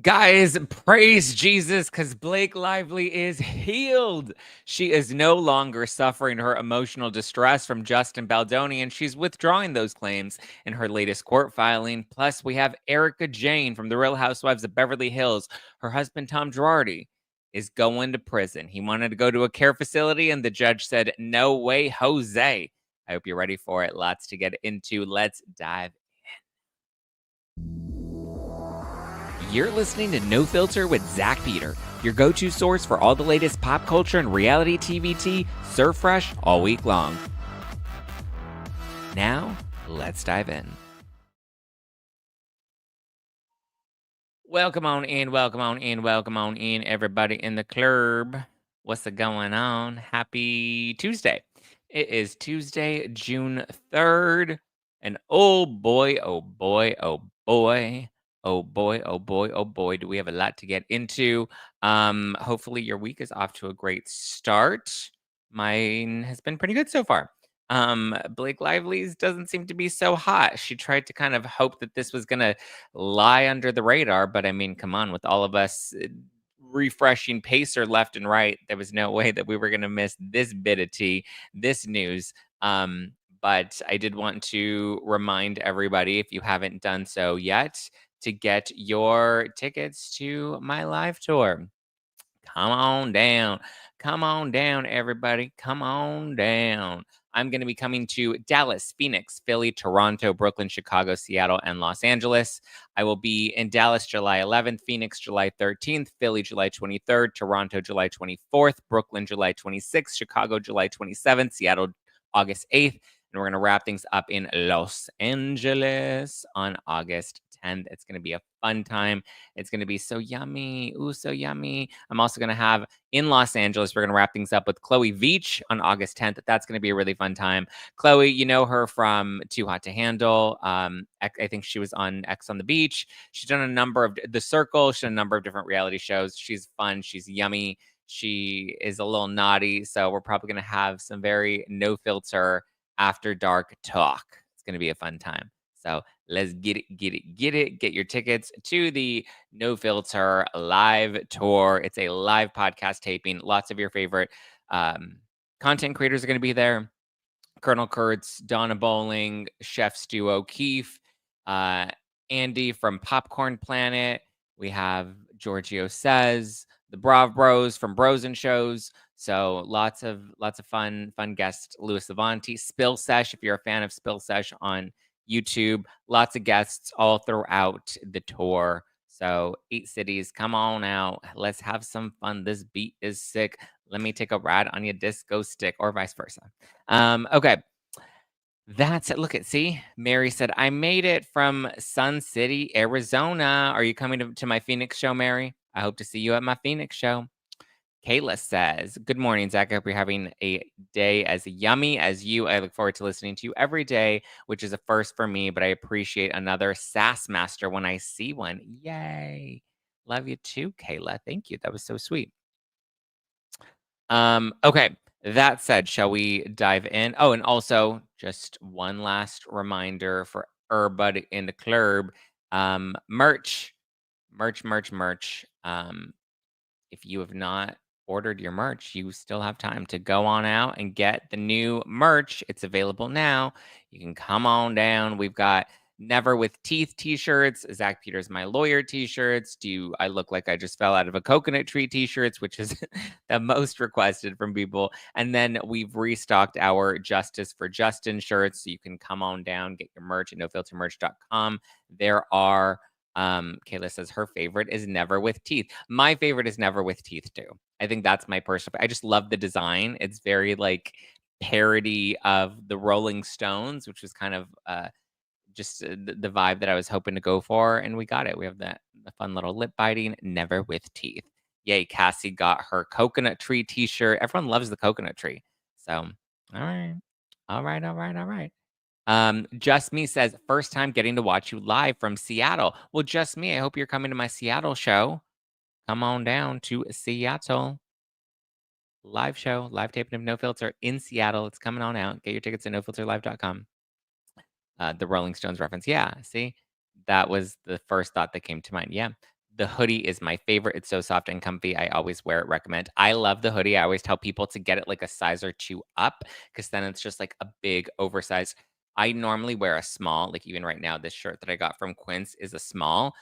Guys, praise Jesus because Blake Lively is healed. She is no longer suffering her emotional distress from Justin Baldoni, and she's withdrawing those claims in her latest court filing. Plus, we have Erika Jayne from The Real Housewives of Beverly Hills. Her husband, Tom Girardi, is going to prison. He wanted to go to a care facility, and the judge said, "No way, Jose." I hope you're ready for it. Lots to get into. Let's dive. You're listening to No Filter with Zack Peter, your go-to source for all the latest pop culture and reality TV tea, served fresh all week long. Now, let's dive in. Welcome on in, welcome on in, welcome on in, everybody in the club. What's going on? Happy Tuesday. It is Tuesday, June 3rd, and oh boy, oh boy, oh boy. Oh boy, oh boy, oh boy, do we have a lot to get into. Hopefully your week is off to a great start. Mine has been pretty good so far. Blake Lively's doesn't seem to be so hot. She tried to kind of hope that this was gonna lie under the radar, but I mean, come on, with all of us refreshing Pacer left and right, there was no way that we were gonna miss this bit of tea, this news. But I did want to remind everybody, if you haven't done so yet, to get your tickets to my live tour. Come on down. Come on down, everybody. Come on down. I'm going to be coming to Dallas, Phoenix, Philly, Toronto, Brooklyn, Chicago, Seattle, and Los Angeles. I will be in Dallas July 11th, Phoenix July 13th, Philly July 23rd, Toronto July 24th, Brooklyn July 26th, Chicago July 27th, Seattle August 8th. And we're going to wrap things up in Los Angeles on August 10th. It's going to be a fun time. It's going to be so yummy. Ooh, so yummy. I'm also going to have in Los Angeles, we're going to wrap things up with Chloe Veach on August 10th. That's going to be a really fun time. Chloe, you know her from Too Hot to Handle. I think she was on X on the Beach. She's done a number of The Circle. She's done a number of different reality shows. She's fun. She's yummy. She is a little naughty. So we're probably going to have some very no filter after dark talk. It's going to be a fun time. So let's get it, get it, get it. Get your tickets to the No Filter live tour. It's a live podcast taping. Lots of your favorite content creators are going to be there. Colonel Kurtz, Donna Bowling, Chef Stu O'Keefe, Andy from Popcorn Planet. We have Giorgio Says, the Brav Bros from Bros and Shows. So lots of fun guests. Louis Avanti, Spill Sesh, if you're a fan of Spill Sesh on YouTube. Lots of guests all throughout the tour. So 8 cities, come on out. Let's have some fun. This beat is sick. Let me take a ride on your disco stick, or vice versa. Okay. That's it. Look at, see, Mary said, I made it from Sun City, Arizona. Are you coming to my Phoenix show, Mary? I hope to see you at my Phoenix show. Kayla says, good morning, Zach. I hope you're having a day as yummy as you. I look forward to listening to you every day, which is a first for me, but I appreciate another Sass Master when I see one. Yay. Love you too, Kayla. Thank you. That was so sweet. Okay. That said, shall we dive in? Oh, and also just one last reminder for everybody in the club. Merch. If you have not ordered your merch, you still have time to go on out and get the new merch. It's available now. You can come on down. We've got Never with Teeth t-shirts, Zach Peters My Lawyer t-shirts, Do I Look Like I Just Fell Out of a Coconut Tree t-shirts, which is the most requested from people. And then we've restocked our Justice for Justin shirts, so you can come on down, get your merch at nofiltermerch.com. There are Kayla says her favorite is Never with Teeth. My favorite is Never with Teeth too. I think that's my personal. I just love the design. It's very like parody of the Rolling Stones, which was kind of just the vibe that I was hoping to go for, and we got it. We have the fun little lip biting Never with Teeth. Yay! Cassie got her coconut tree T-shirt. Everyone loves the coconut tree. So, all right, all right, all right, all right. Just Me says, first time getting to watch you live from Seattle. Well, Just Me, I hope you're coming to my Seattle show. Come on down to Seattle. Live show, live taping of No Filter in Seattle. It's coming on out. Get your tickets at nofilterlive.com. The Rolling Stones reference. Yeah, see? That was the first thought that came to mind. Yeah. The hoodie is my favorite. It's so soft and comfy. I always wear it, recommend. I love the hoodie. I always tell people to get it like a size or 2 up because then it's just like a big oversized. I normally wear a small, like even right now, this shirt that I got from Quince is a small.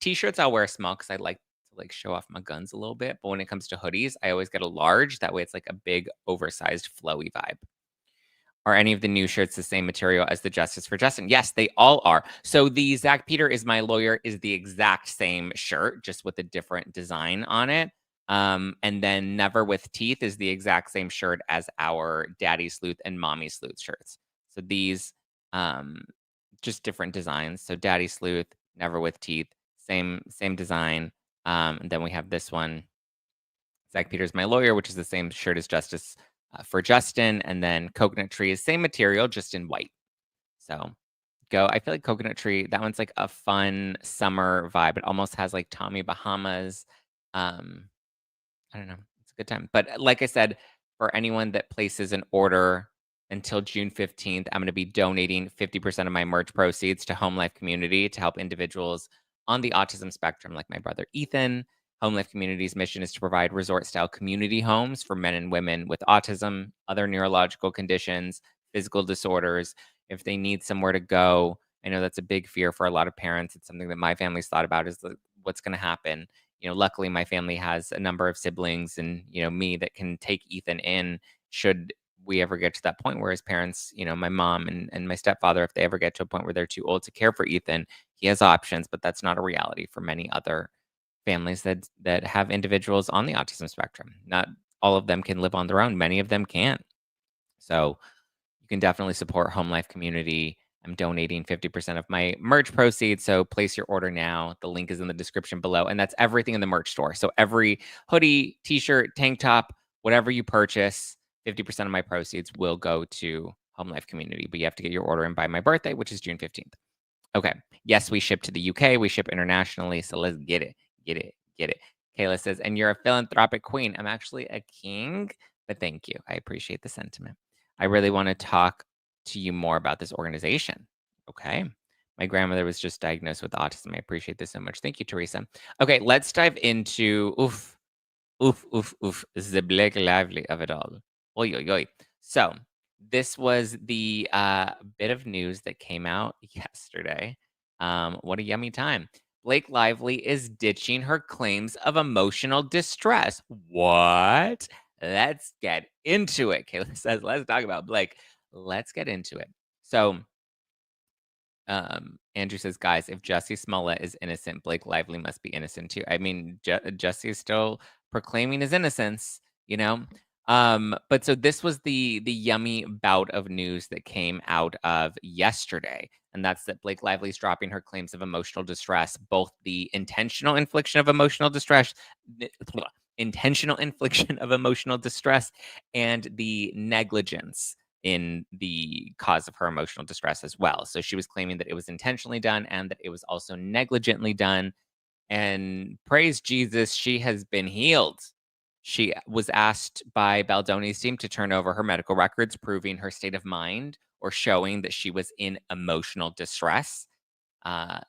T-shirts I'll wear a small because I like to like show off my guns a little bit. But when it comes to hoodies, I always get a large. That way it's like a big oversized flowy vibe. Are any of the new shirts the same material as the Justice for Justin? Yes, they all are. So the Zack Peter is my lawyer is the exact same shirt, just with a different design on it. And then Never with Teeth is the exact same shirt as our Daddy Sleuth and Mommy Sleuth shirts. So these um just different designs. So Daddy Sleuth, Never with Teeth, same design. And then we have this one, Zack Peter's my lawyer, which is the same shirt as Justice for Justin, and then Coconut Tree is same material, just in white. So go. I feel like Coconut Tree, that one's like a fun summer vibe. It almost has like Tommy Bahamas. Um, I don't know. It's a good time. But like I said, for anyone that places an order until June 15th, I'm going to be donating 50% of my merch proceeds to Home Life Community to help individuals on the autism spectrum, like my brother Ethan. Home Life Community's mission is to provide resort style community homes for men and women with autism, other neurological conditions, physical disorders. If they need somewhere to go, I know that's a big fear for a lot of parents. It's something that my family's thought about is what's going to happen. Luckily my family has a number of siblings and, me that can take Ethan in should we ever get to that point where his parents, my mom and my stepfather, if they ever get to a point where they're too old to care for Ethan, he has options, but that's not a reality for many other families that have individuals on the autism spectrum. Not all of them can live on their own. Many of them can't. So you can definitely support Home Life Community. I'm donating 50% of my merch proceeds. So place your order now. The link is in the description below. And that's everything in the merch store. So every hoodie, t-shirt, tank top, whatever you purchase, 50% of my proceeds will go to Home Life Community. But you have to get your order in by my birthday, which is June 15th. Okay. Yes, we ship to the UK. We ship internationally. So let's get it. Get it. Get it. Kayla says, and you're a philanthropic queen. I'm actually a king, but thank you. I appreciate the sentiment. I really want to talk to you more about this organization. Okay. My grandmother was just diagnosed with autism. I appreciate this so much. Thank you, Teresa. Okay, let's dive into the Blake Lively of it all. Oy, oy, oy. So this was the bit of news that came out yesterday. What a yummy time. Blake Lively is ditching her claims of emotional distress. What? Let's get into it. Kayla says, let's talk about Blake. Let's get into it. So, Andrew says, guys, if Jussie Smollett is innocent, Blake Lively must be innocent too. I mean, Jussie is still proclaiming his innocence, you know? But so this was the yummy bout of news that came out of yesterday. And that's that Blake Lively's dropping her claims of emotional distress, both the intentional infliction of emotional distress, intentional infliction of emotional distress, and the negligence in the cause of her emotional distress as well. So she was claiming that it was intentionally done and that it was also negligently done. And praise Jesus, she has been healed. She was asked by Baldoni's team to turn over her medical records, proving her state of mind or showing that she was in emotional distress.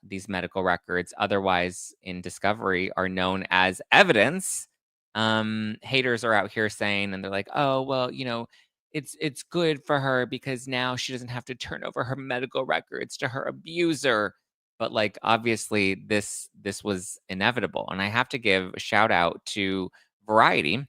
These medical records, otherwise in discovery, are known as evidence. Haters are out here saying, and they're like, "Oh, well, it's good for her because now she doesn't have to turn over her medical records to her abuser." But like, obviously, this was inevitable, and I have to give a shout out to Variety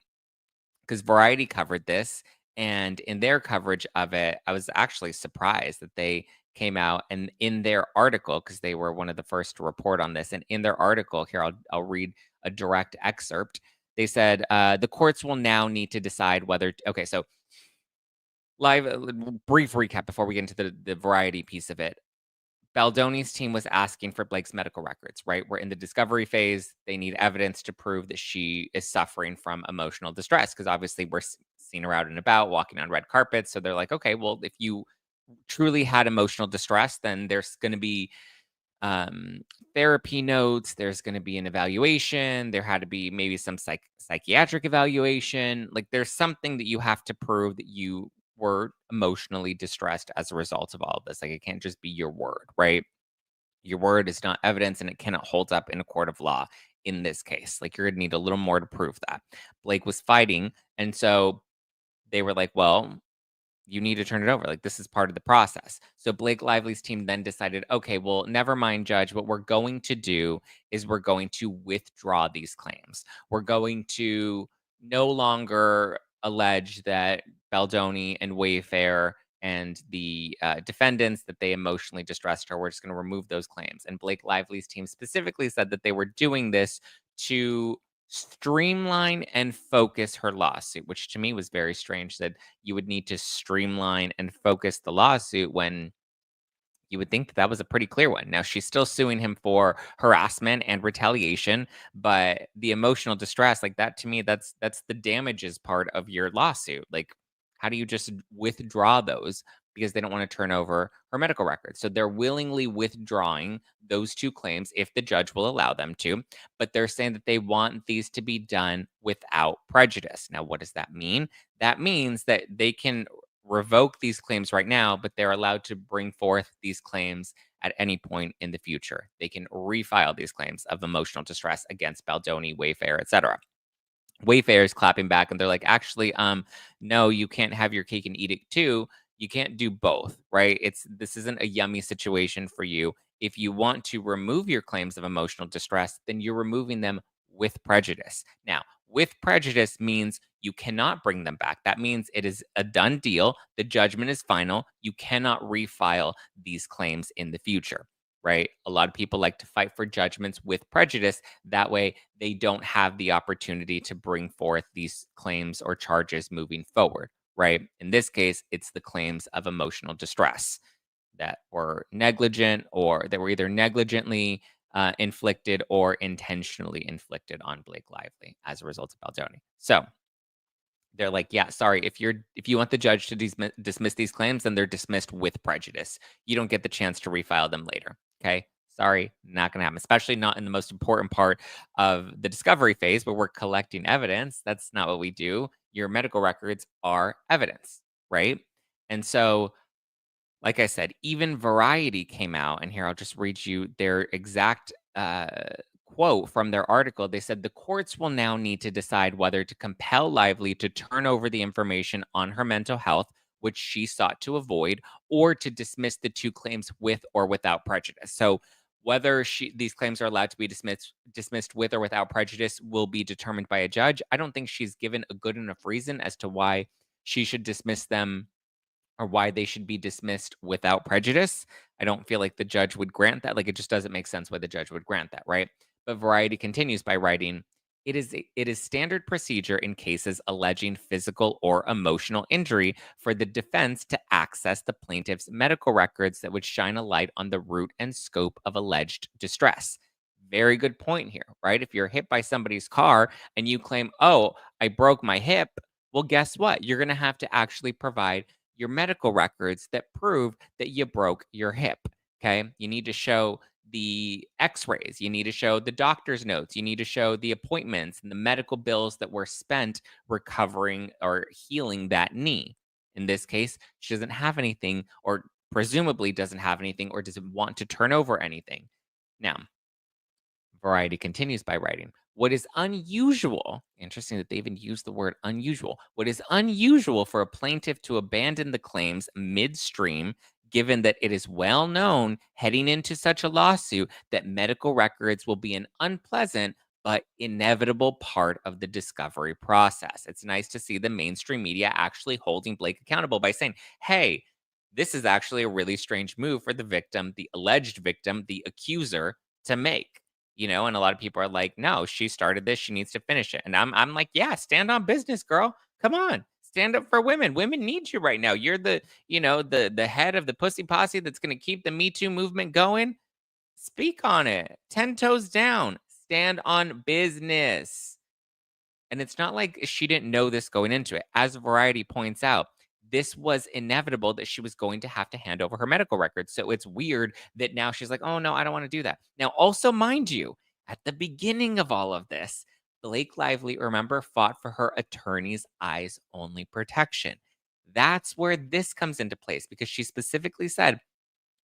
because Variety covered this. And in their coverage of it, I was actually surprised that they came out and in their article, because they were one of the first to report on this. And in their article, here, I'll read a direct excerpt. They said, the courts will now need to decide whether, okay, so live, brief recap before we get into the Variety piece of it. Baldoni's team was asking for Blake's medical records, right? We're in the discovery phase. They need evidence to prove that she is suffering from emotional distress because obviously we're seeing her out and about, walking on red carpets. So they're like, okay, well, if you truly had emotional distress, then there's going to be um, therapy notes. There's going to be an evaluation. There had to be maybe some psychiatric evaluation. Like there's something that you have to prove that you were emotionally distressed as a result of all of this. Like it can't just be your word, right? Your word is not evidence and it cannot hold up in a court of law in this case. Like, you're going to need a little more to prove that. Blake was fighting. And so they were like, well, you need to turn it over. Like, this is part of the process. So Blake Lively's team then decided, okay, well, never mind, Judge. What we're going to do is we're going to withdraw these claims. We're going to no longer allege that Baldoni and Wayfair and the defendants that they emotionally distressed her. We're just going to remove those claims. And Blake Lively's team specifically said that they were doing this to streamline and focus her lawsuit, which to me was very strange that you would need to streamline and focus the lawsuit when you would think that that was a pretty clear one. Now, she's still suing him for harassment and retaliation, but the emotional distress, like that to me, that's the damages part of your lawsuit. Like, how do you just withdraw those because they don't want to turn over her medical records? So they're willingly withdrawing those two claims if the judge will allow them to, but they're saying that they want these to be done without prejudice. Now, what does that mean? That means that they can revoke these claims right now, but they're allowed to bring forth these claims at any point in the future. They can refile these claims of emotional distress against Baldoni, Wayfair, etc. Wayfair is clapping back and they're like, actually, no, you can't have your cake and eat it too. You can't do both, right? This isn't a yummy situation for you. If you want to remove your claims of emotional distress, then you're removing them with prejudice. Now, with prejudice means you cannot bring them back. That means it is a done deal. The judgment is final. You cannot refile these claims in the future, right? A lot of people like to fight for judgments with prejudice. That way, they don't have the opportunity to bring forth these claims or charges moving forward, right? In this case, it's the claims of emotional distress that were negligent or that were either negligently inflicted or intentionally inflicted on Blake Lively as a result of Baldoni. So they're like, yeah, sorry, if you want the judge to dismiss these claims, then they're dismissed with prejudice. You don't get the chance to refile them later. Okay. Sorry, not going to happen, especially not in the most important part of the discovery phase where we're collecting evidence. That's not what we do. Your medical records are evidence, right? And so like I said, even Variety came out, and here I'll just read you their exact quote from their article. They said the courts will now need to decide whether to compel Lively to turn over the information on her mental health, which she sought to avoid, or to dismiss the two claims with or without prejudice. So whether these claims are allowed to be dismissed with or without prejudice will be determined by a judge. I don't think she's given a good enough reason as to why she should dismiss them or why they should be dismissed without prejudice. I don't feel like the judge would grant that. Like, it just doesn't make sense why the judge would grant that, right? But Variety continues by writing, it is standard procedure in cases alleging physical or emotional injury for the defense to access the plaintiff's medical records that would shine a light on the root and scope of alleged distress. Very good point here, right? If you're hit by somebody's car and you claim, oh, I broke my hip, well, guess what? You're going to have to actually provide your medical records that prove that you broke your hip. Okay. You need to show the x rays. You need to show the doctor's notes. You need to show the appointments and the medical bills that were spent recovering or healing that knee. In this case, she doesn't have anything, or presumably doesn't have anything, or doesn't want to turn over anything. Now, Variety continues by writing, what is unusual, interesting that they even use the word unusual. What is unusual for a plaintiff to abandon the claims midstream, given that it is well known heading into such a lawsuit that medical records will be an unpleasant but inevitable part of the discovery process. It's nice to see the mainstream media actually holding Blake accountable by saying, hey, this is actually a really strange move for the victim, the alleged victim, the accuser to make. And a lot of people are like, no, she started this, she needs to finish it. And I'm like, yeah, stand on business, girl. Come on. Stand up for women. Women need you right now. You're the head of the pussy posse that's going to keep the Me Too movement going. Speak on it. 10 toes down. Stand on business. And it's not like she didn't know this going into it. As Variety points out, this was inevitable that she was going to have to hand over her medical records. So it's weird that now she's like, oh, no, I don't want to do that. Now, also, mind you, at the beginning of all of this, Blake Lively, remember, fought for her attorney's eyes only protection. That's where this comes into place because she specifically said,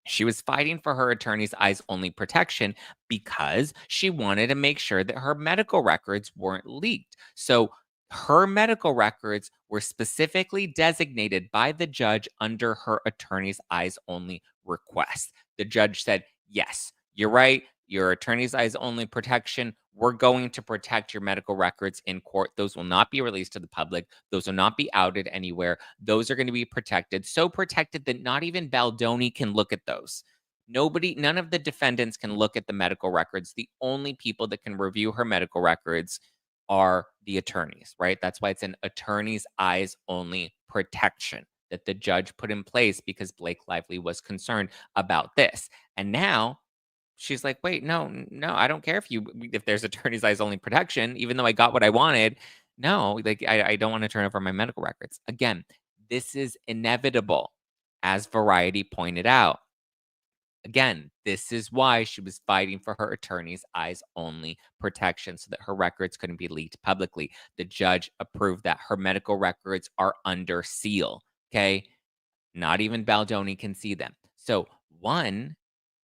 She was fighting for her attorney's eyes only protection because she wanted to make sure that her medical records weren't leaked. So her medical records were specifically designated by the judge under her attorney's eyes only request. The judge said, "Yes, you're right. Your attorney's eyes only protection. We're going to protect your medical records in court. Those will not be released to the public. Those will not be outed anywhere. Those are going to be protected, so protected that not even Baldoni can look at those. None of the defendants can look at the medical records. The only people that can review her medical records are the attorneys, right? That's why it's an attorney's eyes only protection that the judge put in place because Blake Lively was concerned about this. And now she's like, "Wait, no, no, I don't care if there's attorney's eyes only protection, even though I got what I wanted. No, like I don't want to turn over my medical records." Again, this is inevitable, as Variety pointed out. Again, this is why she was fighting for her attorney's eyes only protection so that her records couldn't be leaked publicly. The judge approved that her medical records are under seal. Okay. Not even Baldoni can see them. So, one,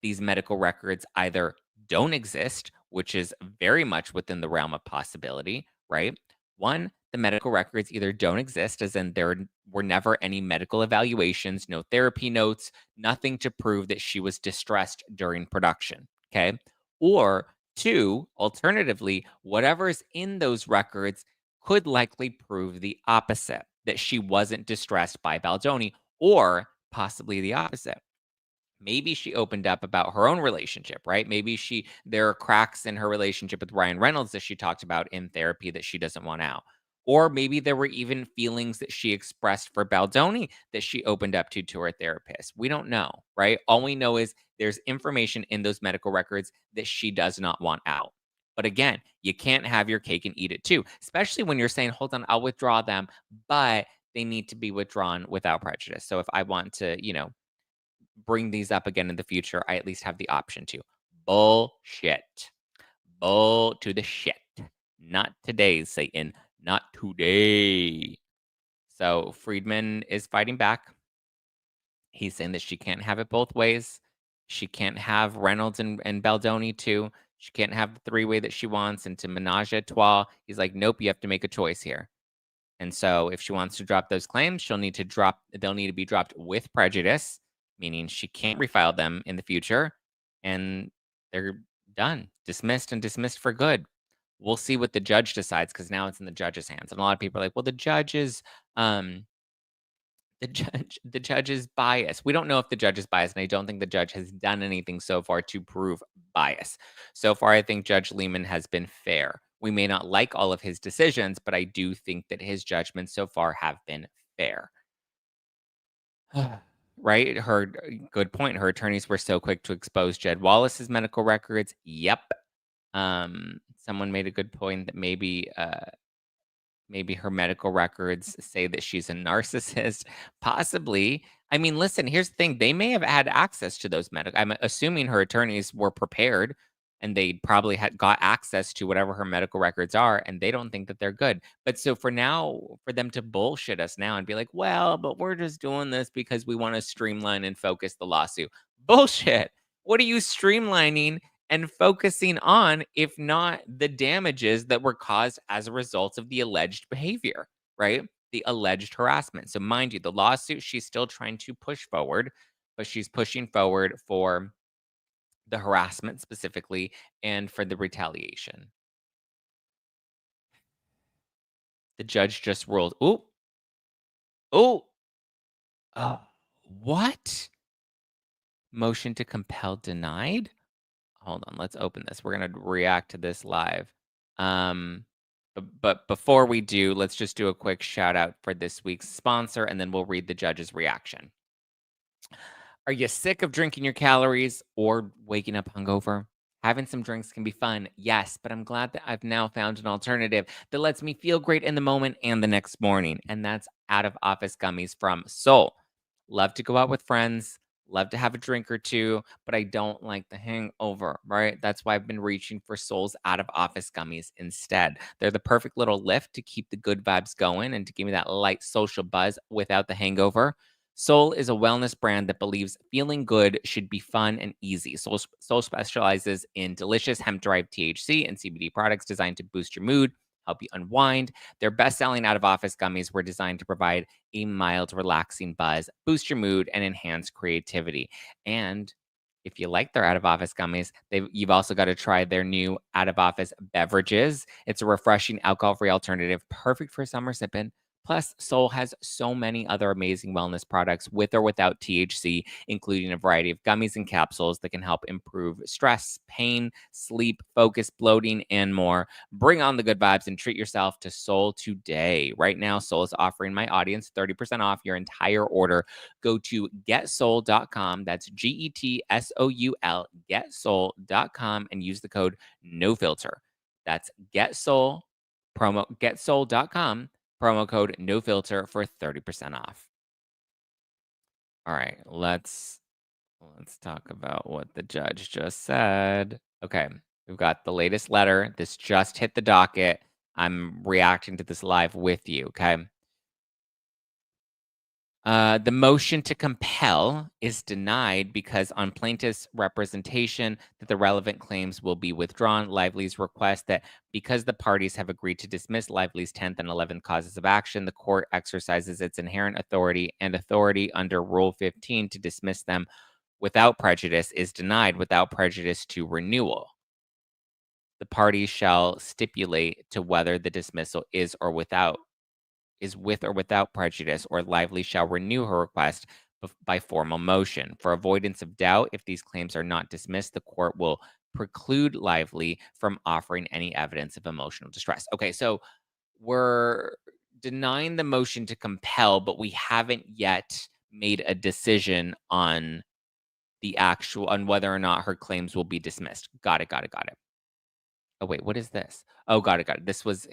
these medical records either don't exist, which is very much within the realm of possibility, right? One, the medical records either don't exist, as in there were never any medical evaluations, no therapy notes, nothing to prove that she was distressed during production. Okay. Or two, alternatively, whatever's in those records could likely prove the opposite, that she wasn't distressed by Baldoni, or possibly the opposite. Maybe she opened up about her own relationship, right? Maybe there are cracks in her relationship with Ryan Reynolds that she talked about in therapy that she doesn't want out. Or maybe there were even feelings that she expressed for Baldoni that she opened up to her therapist. We don't know, right? All we know is there's information in those medical records that she does not want out. But again, you can't have your cake and eat it too, especially when you're saying, hold on, I'll withdraw them, but they need to be withdrawn without prejudice. So if I want to, bring these up again in the future, I at least have the option to. Bullshit. Bull to the shit. Not today, Satan. Not today. So Friedman is fighting back. He's saying that she can't have it both ways. She can't have Reynolds and Baldoni too. She can't have the three-way that she wants. And to menage a trois, he's like, nope, you have to make a choice here. And so if she wants to drop those claims, they'll need to be dropped with prejudice, meaning she can't refile them in the future. And they're done, dismissed and dismissed for good. We'll see what the judge decides because now it's in the judge's hands. And a lot of people are like, well, um the judge is biased. We don't know if the judge is biased, and I don't think the judge has done anything so far to prove bias. So far, I think Judge Lehman has been fair. We may not like all of his decisions, but I do think that his judgments so far have been fair. Right? Good point. Her attorneys were so quick to expose Jed Wallace's medical records. Yep. Someone made a good point that maybe her medical records say that she's a narcissist. Possibly. I mean, listen, here's the thing. They may have had access to those medical. I'm assuming her attorneys were prepared and they probably had got access to whatever her medical records are, and they don't think that they're good. But so for now, for them to bullshit us now and be like, well, but we're just doing this because we want to streamline and focus the lawsuit. Bullshit. What are you streamlining and focusing on, if not the damages that were caused as a result of the alleged behavior, right? The alleged harassment. So, mind you, the lawsuit she's still trying to push forward, but she's pushing forward for the harassment specifically and for the retaliation. The judge just ruled, oh, uh, what? Motion to compel denied? Hold on, let's open this. We're gonna react to this live. But before we do, let's just do a quick shout out for this week's sponsor, and then we'll read the judge's reaction. Are you sick of drinking your calories or waking up hungover? Having some drinks can be fun, yes, but I'm glad that I've now found an alternative that lets me feel great in the moment and the next morning, and that's out of office gummies from Soul. Love to go out with friends, love to have a drink or two, but I don't like the hangover, right? That's why I've been reaching for Soul's out of office gummies instead. They're the perfect little lift to keep the good vibes going and to give me that light social buzz without the hangover. Soul is a wellness brand that believes feeling good should be fun and easy. Soul specializes in delicious hemp-derived THC and CBD products designed to boost your mood, help you unwind. Their best-selling out-of-office gummies were designed to provide a mild, relaxing buzz, boost your mood, and enhance creativity. And if you like their out-of-office gummies, you've also got to try their new out-of-office beverages. It's a refreshing alcohol-free alternative, perfect for summer sipping. Plus, Soul has so many other amazing wellness products with or without THC, including a variety of gummies and capsules that can help improve stress, pain, sleep, focus, bloating, and more. Bring on the good vibes and treat yourself to Soul today. Right now, Soul is offering my audience 30% off your entire order. Go to getsoul.com. That's GETSOUL, getsoul.com, and use the code NOFILTER. That's getsoul.com. Promo code no filter for 30% off. All right, let's talk about what the judge just said. Okay, we've got the latest letter. This just hit the docket. I'm reacting to this live with you, okay? The motion to compel is denied because on plaintiff's representation that the relevant claims will be withdrawn. Lively's request that because the parties have agreed to dismiss Lively's 10th and 11th causes of action, the court exercises its inherent authority and authority under Rule 15 to dismiss them without prejudice is denied without prejudice to renewal. The parties shall stipulate to whether the dismissal is with or without prejudice, or Lively shall renew her request by formal motion. For avoidance of doubt, if these claims are not dismissed, the court will preclude Lively from offering any evidence of emotional distress. Okay, so we're denying the motion to compel, but we haven't yet made a decision on on whether or not her claims will be dismissed. Got it, got it, got it. Oh, wait, what is this? Oh, got it, got it. This was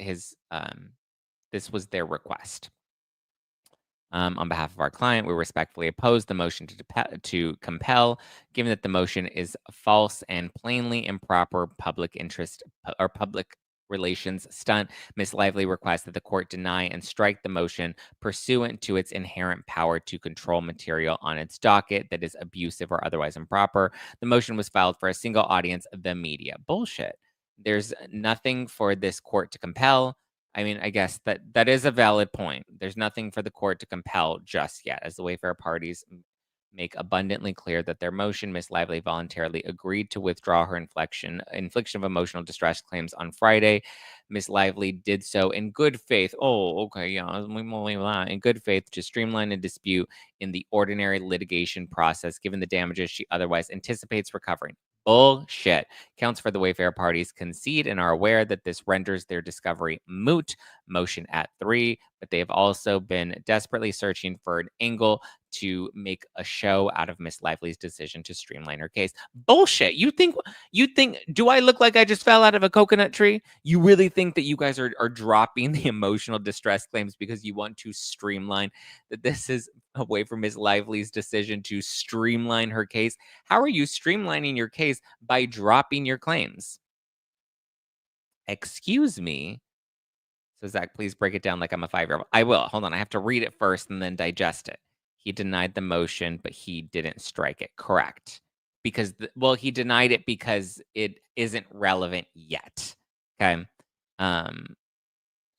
their request. On behalf of our client, we respectfully oppose the motion to compel, given that the motion is false and plainly improper public interest or public relations stunt. Ms. Lively requests that the court deny and strike the motion pursuant to its inherent power to control material on its docket that is abusive or otherwise improper. The motion was filed for a single audience, the media. Bullshit. There's nothing for this court to compel. I mean, I guess that is a valid point. There's nothing for the court to compel just yet, as the Wayfair parties make abundantly clear that their motion, Miss Lively voluntarily agreed to withdraw her infliction of emotional distress claims on Friday. Miss Lively did so in good faith. Oh, okay, yeah, we won't leave that. In good faith to streamline a dispute in the ordinary litigation process, given the damages she otherwise anticipates recovering. Bullshit. Counts for the Wayfair parties concede and are aware that this renders their discovery moot. Motion at 3, but they have also been desperately searching for an angle to make a show out of Miss Lively's decision to streamline her case. Bullshit. You think do I look like I just fell out of a coconut tree? You really think that you guys are dropping the emotional distress claims because you want to streamline that this is away from Miss Lively's decision to streamline her case? How are you streamlining your case by dropping your claims? Excuse me. So, Zach, please break it down like I'm a 5-year-old. I will. Hold on. I have to read it first and then digest it. He denied the motion, but he didn't strike it. Correct. Because, he denied it because it isn't relevant yet. Okay. Um,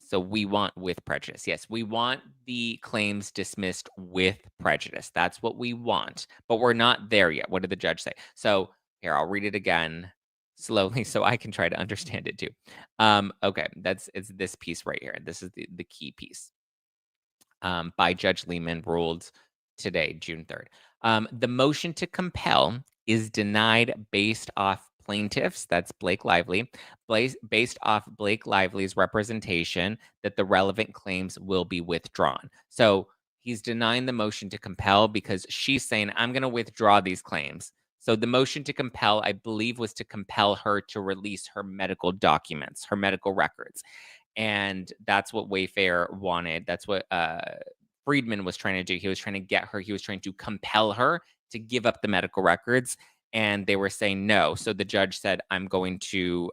so we want with prejudice. Yes, we want the claims dismissed with prejudice. That's what we want, but we're not there yet. What did the judge say? So here, I'll read it again slowly so I can try to understand it too. Okay, it's this piece right here. This is the key piece. By Judge Lehman ruled today, June 3rd. The motion to compel is denied based off plaintiffs, that's Blake Lively, based off Blake Lively's representation that the relevant claims will be withdrawn. So he's denying the motion to compel because she's saying, I'm going to withdraw these claims. So the motion to compel, I believe, was to compel her to release her medical documents, her medical records. And that's what Wayfair wanted. That's what Friedman was trying to do. He was trying to get her, he was trying to compel her to give up the medical records. And they were saying no. So the judge said, I'm going to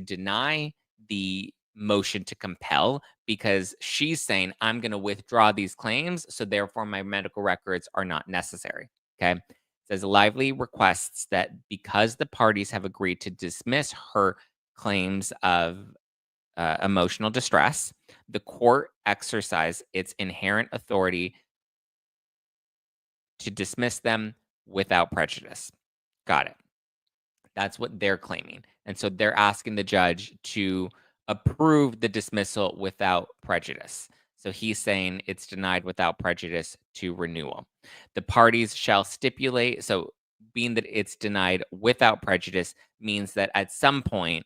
deny the motion to compel because she's saying, I'm going to withdraw these claims. So therefore, my medical records are not necessary. Okay. It says Lively requests that because the parties have agreed to dismiss her claims of emotional distress, the court exercise its inherent authority to dismiss them without prejudice. Got it. That's what they're claiming. And so they're asking the judge to approve the dismissal without prejudice. So he's saying it's denied without prejudice to renewal. The parties shall stipulate. So being that it's denied without prejudice means that at some point,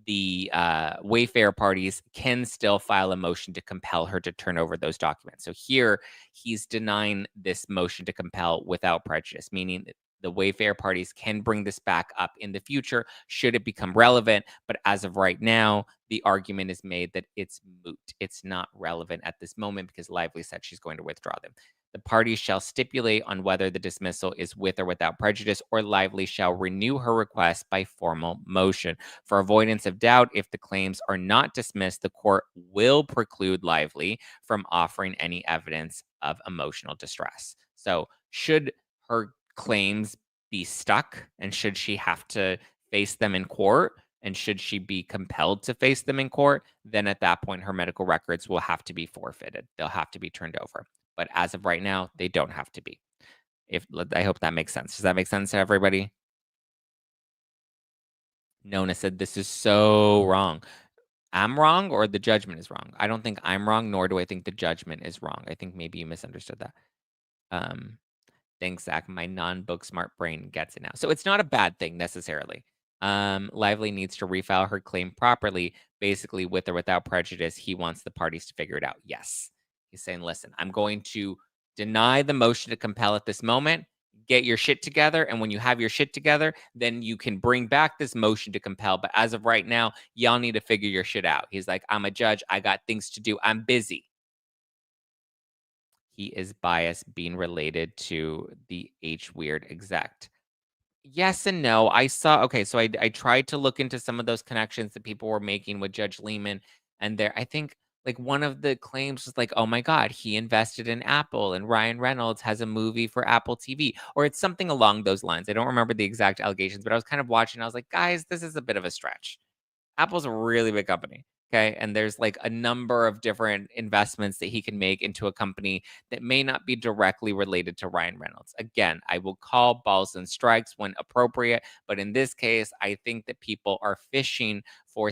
the Wayfair parties can still file a motion to compel her to turn over those documents. So here he's denying this motion to compel without prejudice, meaning that the Wayfair parties can bring this back up in the future should it become relevant. But as of right now, the argument is made that it's moot. It's not relevant at this moment because Lively said she's going to withdraw them. The parties shall stipulate on whether the dismissal is with or without prejudice, or Lively shall renew her request by formal motion. For avoidance of doubt, if the claims are not dismissed, the court will preclude Lively from offering any evidence of emotional distress. So, should her claims be stuck and should she have to face them in court and should she be compelled to face them in court, then at that point, her medical records will have to be forfeited. They'll have to be turned over. But as of right now, they don't have to be. If I hope that makes sense. Does that make sense to everybody? Nona said, "This is so wrong." I'm wrong or the judgment is wrong? I don't think I'm wrong, nor do I think the judgment is wrong. I think maybe you misunderstood that. Um, Thanks, Zach. My non-book smart brain gets it now. So it's not a bad thing necessarily. Lively needs to refile her claim properly, basically with or without prejudice. He wants the parties to figure it out. Yes. He's saying, listen, I'm going to deny the motion to compel at this moment. Get your shit together. And when you have your shit together, then you can bring back this motion to compel. But as of right now, y'all need to figure your shit out. He's like, I'm a judge. I got things to do. I'm busy. He is biased being related to the H weird exec. Yes and no. I saw okay, so I tried to look into some of those connections that people were making with Judge Lehman, and there I think, like, one of the claims was like, "Oh my god, he invested in Apple, and Ryan Reynolds has a movie for Apple TV," or it's something along those lines. I don't remember the exact allegations, but I was kind of watching, I was like, "Guys, this is a bit of a stretch." Apple's a really big company. Okay. And there's like a number of different investments that he can make into a company that may not be directly related to Ryan Reynolds. Again, I will call balls and strikes when appropriate. But in this case, I think that people are fishing for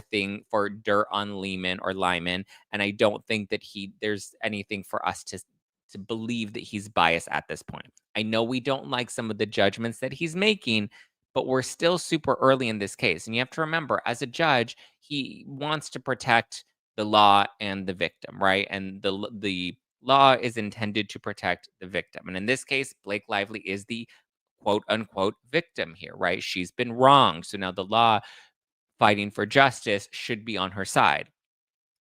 dirt on Lehman or Lyman. And I don't think that there's anything for us to believe that he's biased at this point. I know we don't like some of the judgments that he's making, but we're still super early in this case. And you have to remember, as a judge, he wants to protect the law and the victim, right? And the law is intended to protect the victim. And in this case, Blake Lively is the quote unquote victim here, right? She's been wronged. So now the law fighting for justice should be on her side.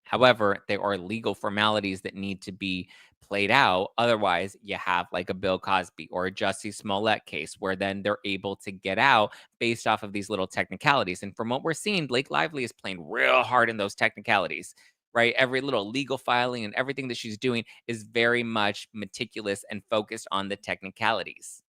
However, there are legal formalities that need to be played out. Otherwise, you have like a Bill Cosby or a Jussie Smollett case where then they're able to get out based off of these little technicalities. And from what we're seeing, Blake Lively is playing real hard in those technicalities, right? Every little legal filing and everything that she's doing is very much meticulous and focused on the technicalities.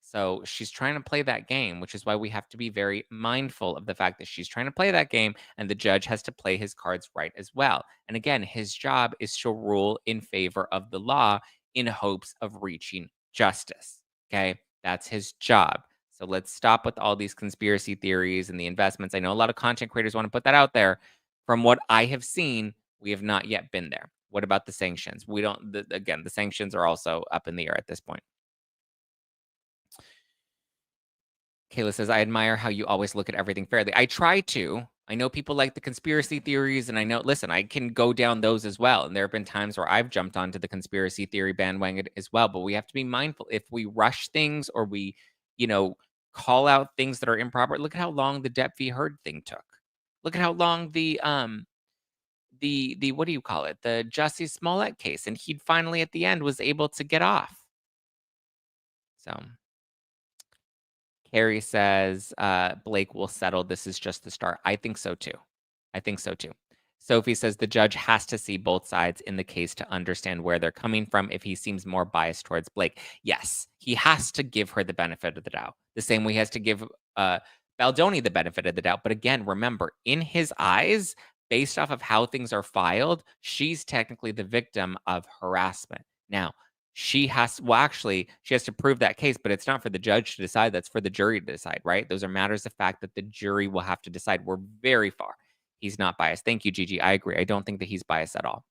So she's trying to play that game, which is why we have to be very mindful of the fact that she's trying to play that game and the judge has to play his cards right as well. And again, his job is to rule in favor of the law in hopes of reaching justice. Okay. That's his job. So let's stop with all these conspiracy theories and the investments. I know a lot of content creators want to put that out there. From what I have seen, we have not yet been there. What about the sanctions? We don't, again, the sanctions are also up in the air at this point. Kayla says, I admire how you always look at everything fairly. I try to. I know people like the conspiracy theories, and I know, listen, I can go down those as well. And there have been times where I've jumped onto the conspiracy theory bandwagon as well. But we have to be mindful if we rush things or we, you know, call out things that are improper. Look at how long the Depp v. Heard thing took. Look at how long the what do you call it? The Jussie Smollett case. And he finally at the end was able to get off. So Carrie says, Blake will settle. This is just the start. I think so too. I think so too. Sophie says the judge has to see both sides in the case to understand where they're coming from if he seems more biased towards Blake. Yes, he has to give her the benefit of the doubt, the same way he has to give Baldoni the benefit of the doubt. But again, remember, in his eyes, based off of how things are filed, she's technically the victim of harassment. Now, she has to prove that case, but it's not for the judge to decide. That's for the jury to decide, right? Those are matters of fact that the jury will have to decide. We're very far. He's not biased. Thank you, Gigi. I agree. I don't think that he's biased at all.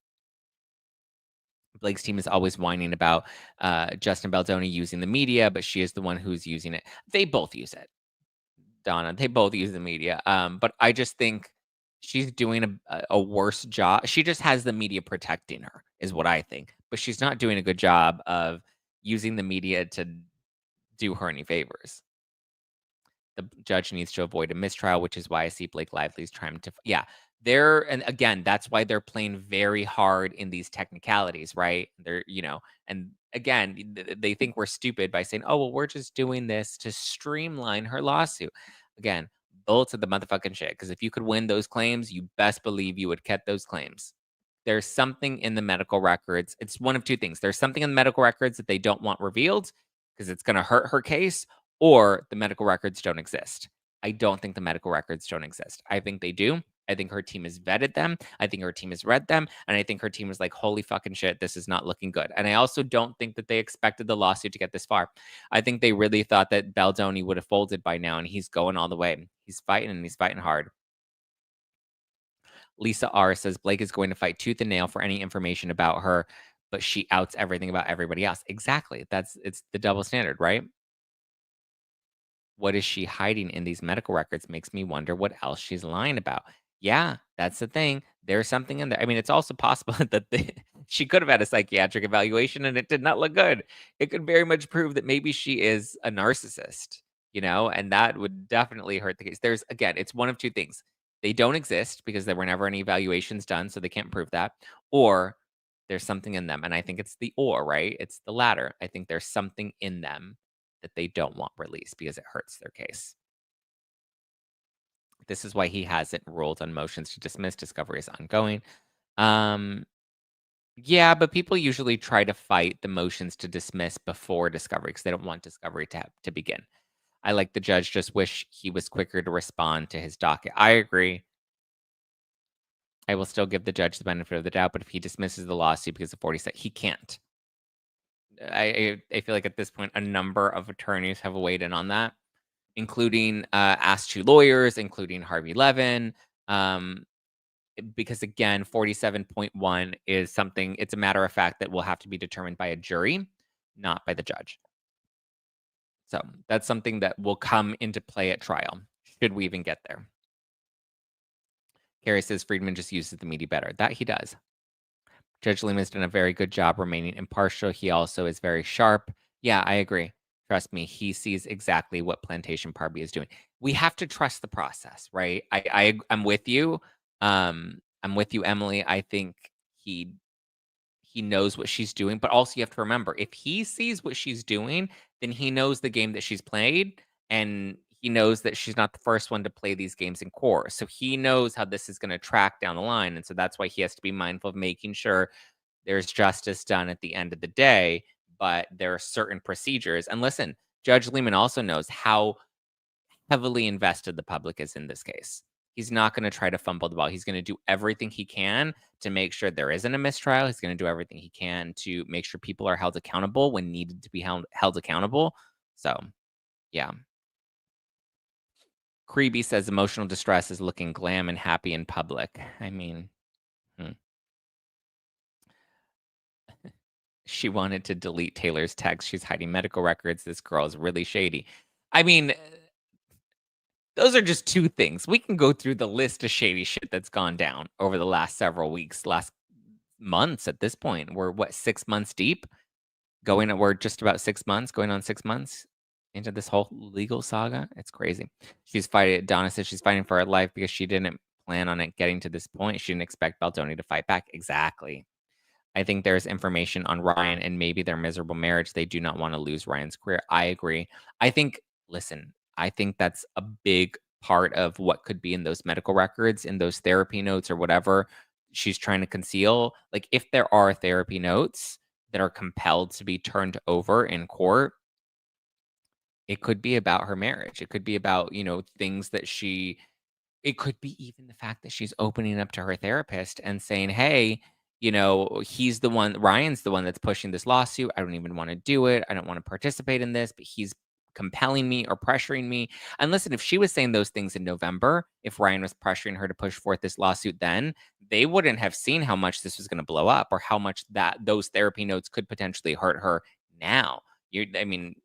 Blake's team is always whining about Justin Baldoni using the media, but she is the one who's using it. They both use it, Donna. They both use the media. But I just think she's doing a worse job. She just has the media protecting her, is what I think. But she's not doing a good job of using the media to do her any favors. The judge needs to avoid a mistrial, which is why I see Blake Lively's trying to yeah. And again, that's why they're playing very hard in these technicalities, right? And again, they think we're stupid by saying, "Oh, well, we're just doing this to streamline her lawsuit." Again, bullets of the motherfucking shit. Because if you could win those claims, you best believe you would get those claims. There's something in the medical records. It's one of two things. There's something in the medical records that they don't want revealed because it's going to hurt her case, or the medical records don't exist. I don't think the medical records don't exist. I think they do. I think her team has vetted them. I think her team has read them. And I think her team was like, holy fucking shit, this is not looking good. And I also don't think that they expected the lawsuit to get this far. I think they really thought that Baldoni would have folded by now, and he's going all the way. He's fighting, and he's fighting hard. Lisa R says Blake is going to fight tooth and nail for any information about her, but she outs everything about everybody else. Exactly. It's the double standard, right? What is she hiding in these medical records makes me wonder what else she's lying about. Yeah, that's the thing. There's something in there. I mean, it's also possible that she could have had a psychiatric evaluation and it did not look good. It could very much prove that maybe she is a narcissist, and that would definitely hurt the case. Again, it's one of two things. They don't exist because there were never any evaluations done, so they can't prove that. Or there's something in them. And I think it's right? It's the latter. I think there's something in them that they don't want released because it hurts their case. This is why he hasn't ruled on motions to dismiss. Discovery is ongoing. Yeah, but people usually try to fight the motions to dismiss before discovery because they don't want discovery to begin. I like the judge just wish he was quicker to respond to his docket. I agree. I will still give the judge the benefit of the doubt, but if he dismisses the lawsuit because of 47, he can't. I feel like at this point, a number of attorneys have weighed in on that, including Ask Two Lawyers, including Harvey Levin. Because again, 47.1 is something, it's a matter of fact that will have to be determined by a jury, not by the judge. So that's something that will come into play at trial, should we even get there. Carrie says Friedman just uses the media better. That he does. Judge Lima has done a very good job remaining impartial. He also is very sharp. Yeah, I agree. Trust me, he sees exactly what Plantation Parby is doing. We have to trust the process, right? I'm with you. I'm with you, Emily. I think he knows what she's doing, but also you have to remember, if he sees what she's doing, then he knows the game that she's played, and he knows that she's not the first one to play these games in court. So he knows how this is going to track down the line, and so that's why he has to be mindful of making sure there's justice done at the end of the day, but there are certain procedures. And listen, Judge Lehman also knows how heavily invested the public is in this case. He's not going to try to fumble the ball. He's going to do everything he can to make sure there isn't a mistrial. He's going to do everything he can to make sure people are held accountable when needed to be held accountable. So, yeah. Creeby says emotional distress is looking glam and happy in public. I mean, she wanted to delete Taylor's text. She's hiding medical records. This girl is really shady. I mean, those are just two things. We can go through the list of shady shit that's gone down over the last several weeks, last months at this point. We're 6 months deep? We're just about 6 months, going on 6 months into this whole legal saga. It's crazy. Donna says she's fighting for her life because she didn't plan on it getting to this point. She didn't expect Baldoni to fight back. Exactly. I think there's information on Ryan and maybe their miserable marriage. They do not want to lose Ryan's career. I agree. I think that's a big part of what could be in those medical records, in those therapy notes or whatever she's trying to conceal. Like, if there are therapy notes that are compelled to be turned over in court, it could be about her marriage. It could be about, things that it could be even the fact that she's opening up to her therapist and saying, "Hey, Ryan's the one that's pushing this lawsuit. I don't even want to do it. I don't want to participate in this, but he's compelling me or pressuring me." And listen, if she was saying those things in November, if Ryan was pressuring her to push forth this lawsuit then, they wouldn't have seen how much this was going to blow up or how much that those therapy notes could potentially hurt her now. I mean,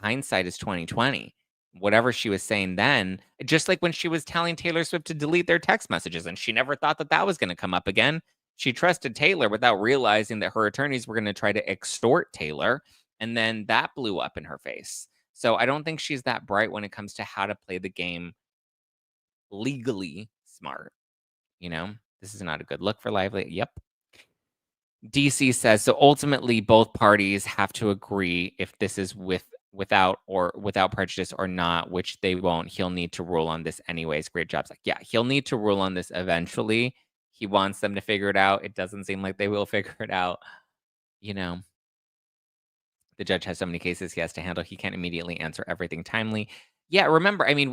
hindsight is 2020. Whatever she was saying then, just like when she was telling Taylor Swift to delete their text messages, and she never thought that that was going to come up again. She trusted Taylor without realizing that her attorneys were going to try to extort Taylor, and then that blew up in her face. So I don't think she's that bright when it comes to how to play the game legally smart. This is not a good look for Lively. Yep. DC says, so ultimately both parties have to agree if this is without prejudice or not, which they won't. He'll need to rule on this anyways. Great job, Zack. Yeah, he'll need to rule on this eventually. He wants them to figure it out. It doesn't seem like they will figure it out. You know, the judge has so many cases he has to handle. He can't immediately answer everything timely. Yeah, remember, I mean,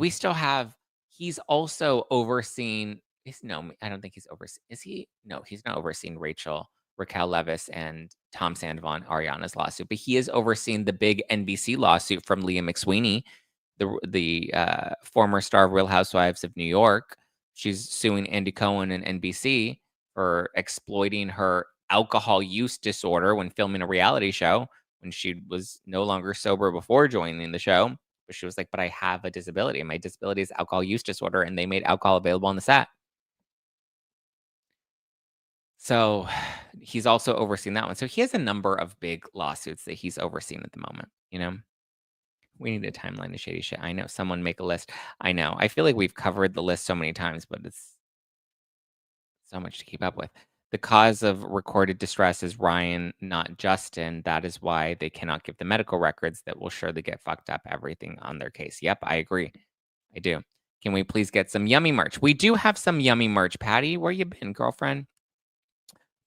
he's also overseeing, no, I don't think he's overseeing, is he? No, he's not overseeing Raquel Leviss and Tom Sandoval, Ariana's lawsuit, but he is overseeing the big NBC lawsuit from Leah McSweeney, the former star of Real Housewives of New York. She's suing Andy Cohen and NBC for exploiting her alcohol use disorder when filming a reality show, when she was no longer sober before joining the show. But she was like, but I have a disability, and my disability is alcohol use disorder, and they made alcohol available on the set. So he's also overseeing that one. So he has a number of big lawsuits that he's overseeing at the moment. We need a timeline to shady shit. I know. Someone make a list. I know. I feel like we've covered the list so many times, but it's so much to keep up with. The cause of recorded distress is Ryan, not Justin. That is why they cannot give the medical records that will surely get fucked up everything on their case. Yep, I agree. I do. Can we please get some yummy merch? We do have some yummy merch. Patty, where you been, girlfriend?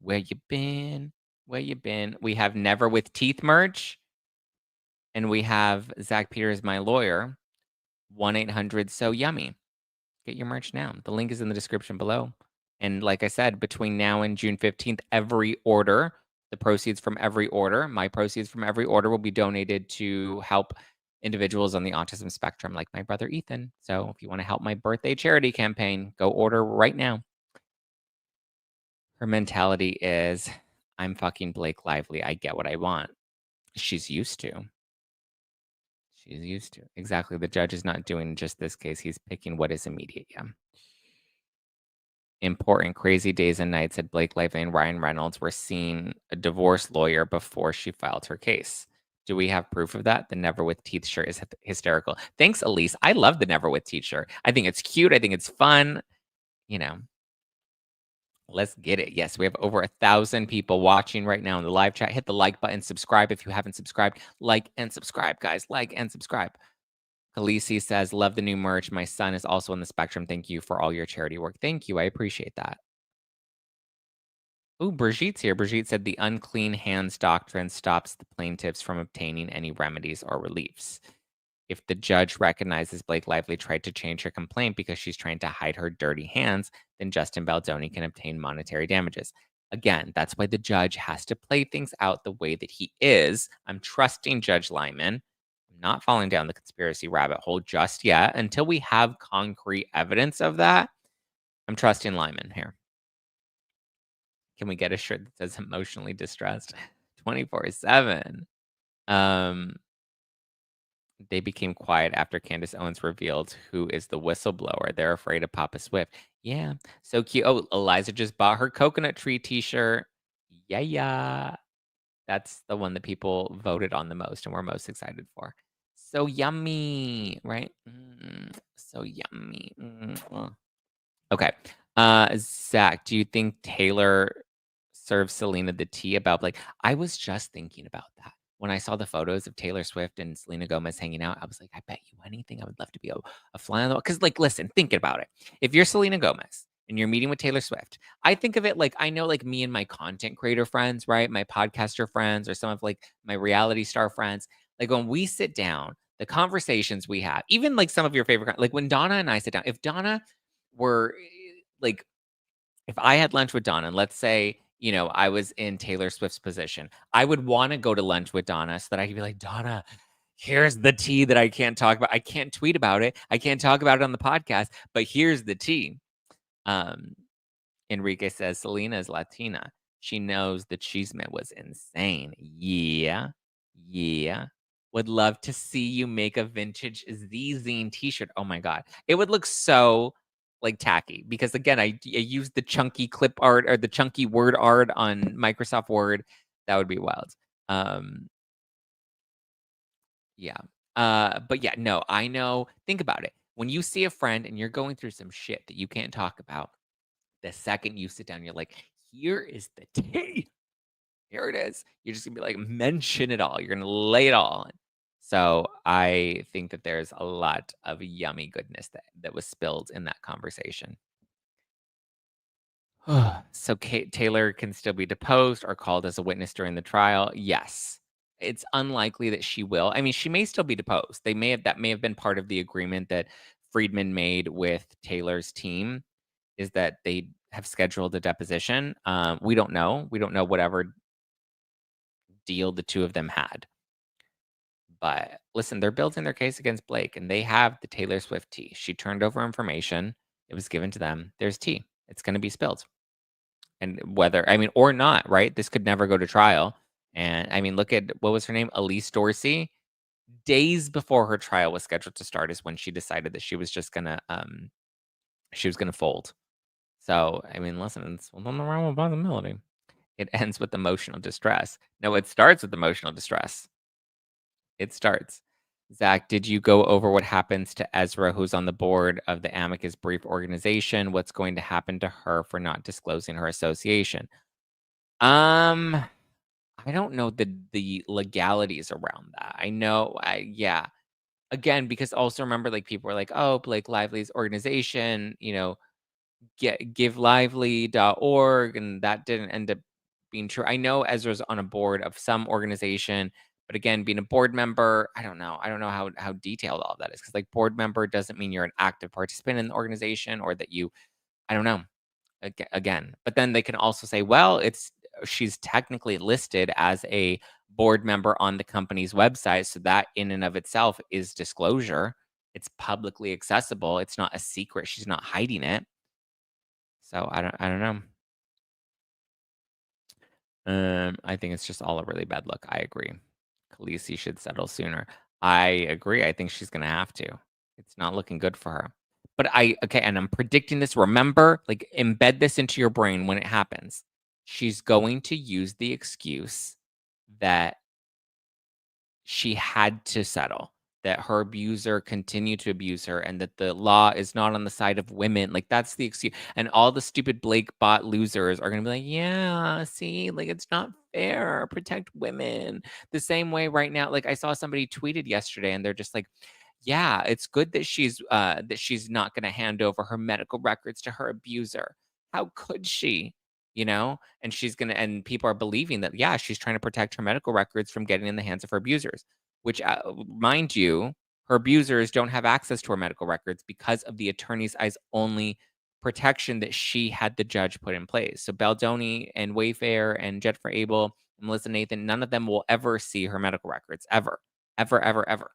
Where you been? Where you been? We have Never with Teeth merch. And we have Zack Peters, my lawyer, 1-800-SO-YUMMY. Get your merch now. The link is in the description below. And like I said, between now and June 15th, every order, the proceeds from every order, my proceeds from every order will be donated to help individuals on the autism spectrum, like my brother Ethan. So if you want to help my birthday charity campaign, go order right now. Her mentality is, I'm fucking Blake Lively. I get what I want. She's used to. She's used to. Exactly. The judge is not doing just this case. He's picking what is immediate. Yeah. Important crazy days and nights at Blake Lively and Ryan Reynolds were seeing a divorce lawyer before she filed her case. Do we have proof of that? The Never with Teeth shirt is hysterical. Thanks, Elise. I love the Never with Teeth shirt. I think it's cute. I think it's fun. Let's get it. Yes, we have over 1,000 people watching right now in the live chat. Hit the like button, subscribe if you haven't subscribed. Like and subscribe, guys. Like and subscribe. Khaleesi says, love the new merch. My son is also on the spectrum. Thank you for all your charity work. Thank you. I appreciate that. Ooh, Brigitte's here. Brigitte said the unclean hands doctrine stops the plaintiffs from obtaining any remedies or reliefs. If the judge recognizes Blake Lively tried to change her complaint because she's trying to hide her dirty hands, then Justin Baldoni can obtain monetary damages. Again, that's why the judge has to play things out the way that he is. I'm trusting Judge Lyman. I'm not falling down the conspiracy rabbit hole just yet. Until we have concrete evidence of that, I'm trusting Lyman here. Can we get a shirt that says emotionally distressed 24/7? They became quiet after Candace Owens revealed who is the whistleblower. They're afraid of Papa Swift. Yeah, so cute. Oh, Eliza just bought her coconut tree t-shirt. Yeah, yeah. That's the one that people voted on the most and were most excited for. So yummy, right? So yummy. Okay. Zack, do you think Taylor served Selena the tea about, like, I was just thinking about that. when I saw the photos of Taylor Swift and Selena Gomez hanging out, I was like, I bet you anything I would love to be a fly on the wall. Because, like, listen, think about it. If you're Selena Gomez and you're meeting with Taylor Swift, I think of it like I know, like, me and my content creator friends, right? My podcaster friends, or some of like my reality star friends. Like, when we sit down, the conversations we have, even like some of your favorite, like when Donna and I sit down, if Donna were like, if I had lunch with Donna, and let's say, I was in Taylor Swift's position, I would want to go to lunch with Donna so that I could be like, Donna, here's the tea that I can't talk about. I can't tweet about it. I can't talk about it on the podcast, but here's the tea. Um, Enrique says Selena is Latina. She knows the Cheesemate was insane. Yeah. Yeah. Would love to see you make a vintage Z-Zine t-shirt. Oh my God. It would look so like tacky because again, I used the chunky clip art or the chunky word art on Microsoft Word. That would be wild. Um, yeah. But yeah, no, I know. Think about it. When you see a friend and you're going through some shit that you can't talk about, the second you sit down, you're like, here is the tea. Here it is. You're just gonna be like, mention it all. You're gonna lay it all on. So I think that there's a lot of yummy goodness that was spilled in that conversation. So Kate Taylor can still be deposed or called as a witness during the trial. Yes. It's unlikely that she will. I mean, she may still be deposed. That may have been part of the agreement that Friedman made with Taylor's team is that they have scheduled a deposition. We don't know. We don't know whatever deal the two of them had. But listen, they're building their case against Blake, and they have the Taylor Swift tea. She turned over information. It was given to them. There's tea. It's going to be spilled. And whether, I mean, or not, right? This could never go to trial. And I mean, look at what was her name? Elise Dorsey. Days before her trial was scheduled to start is when she decided that she was gonna fold. So I mean, listen, it's nothing wrong with possibility. It ends with emotional distress. No, it starts with emotional distress. It starts. Zach, did you go over what happens to Ezra, who's on the board of the Amicus Brief organization? What's going to happen to her for not disclosing her association? Um, I don't know the legalities around that. I know, yeah. Again, because also remember, like people were like, "Oh, Blake Lively's organization, givelively.org," and that didn't end up being true. I know Ezra's on a board of some organization, but again, being a board member, I don't know. I don't know how detailed all of that is because like board member doesn't mean you're an active participant in the organization or that you I don't know. Again, but then they can also say, well, it's she's technically listed as a board member on the company's website, so that in and of itself is disclosure. It's publicly accessible. It's not a secret. She's not hiding it. So I don't know. I think it's just all a really bad look. I agree. Khaleesi should settle sooner. I agree. I think she's gonna have to. It's not looking good for her. But okay, and I'm predicting this. Remember, like embed this into your brain when it happens. She's going to use the excuse that she had to settle, that her abuser continued to abuse her, and that the law is not on the side of women. Like, that's the excuse. And all the stupid Blake bot losers are going to be like, yeah, see, like, it's not fair. Protect women. The same way right now, like, I saw somebody tweeted yesterday, and they're just like, yeah, it's good that she's not going to hand over her medical records to her abuser. How could she? And and people are believing that, yeah, she's trying to protect her medical records from getting in the hands of her abusers, which, mind you, her abusers don't have access to her medical records because of the attorney's eyes only protection that she had the judge put in place. So Baldoni and Wayfair and Jennifer Abel and Melissa Nathan, none of them will ever see her medical records ever, ever, ever, ever.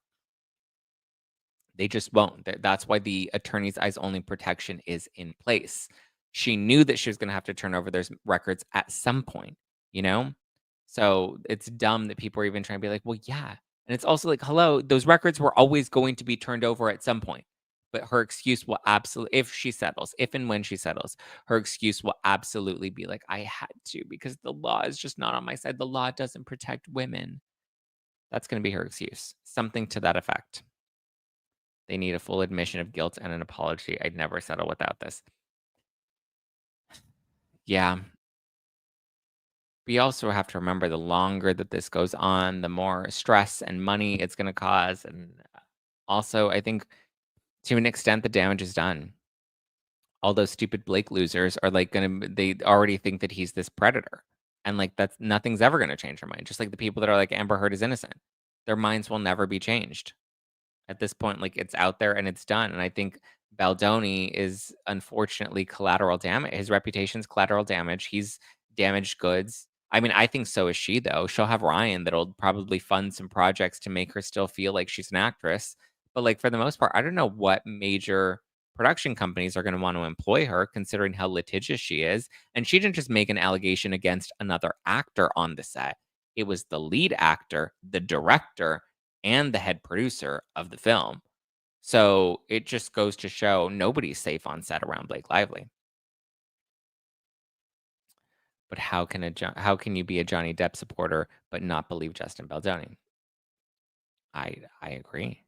They just won't. That's why the attorney's eyes only protection is in place. She knew that she was going to have to turn over those records at some point, you know? So it's dumb that people are even trying to be like, well, yeah. And it's also like, hello, those records were always going to be turned over at some point. But her excuse will absolutely, if she settles, if and when she settles, her excuse will absolutely be like, I had to because the law is just not on my side. The law doesn't protect women. That's going to be her excuse. Something to that effect. They need a full admission of guilt and an apology. I'd never settle without this. Yeah. We also have to remember the longer that this goes on, the more stress and money it's gonna cause, and also, I think to an extent, the damage is done. All those stupid Blake losers are, like, they already think that he's this predator, and, like, that's nothing's ever gonna change their mind, just like the people that are like, "Amber Heard is innocent." Their minds will never be changed. At this point, like, it's out there and it's done, and I think Baldoni is unfortunately collateral damage. His reputation's collateral damage. He's damaged goods. I mean, I think so is she, though. She'll have Ryan that'll probably fund some projects to make her still feel like she's an actress, but, like, for the most part, I don't know what major production companies are gonna wanna employ her considering how litigious she is, and she didn't just make an allegation against another actor on the set. It was the lead actor, the director, and the head producer of the film. So it just goes to show nobody's safe on set around Blake Lively. But how can you be a Johnny Depp supporter but not believe Justin Baldoni? I agree.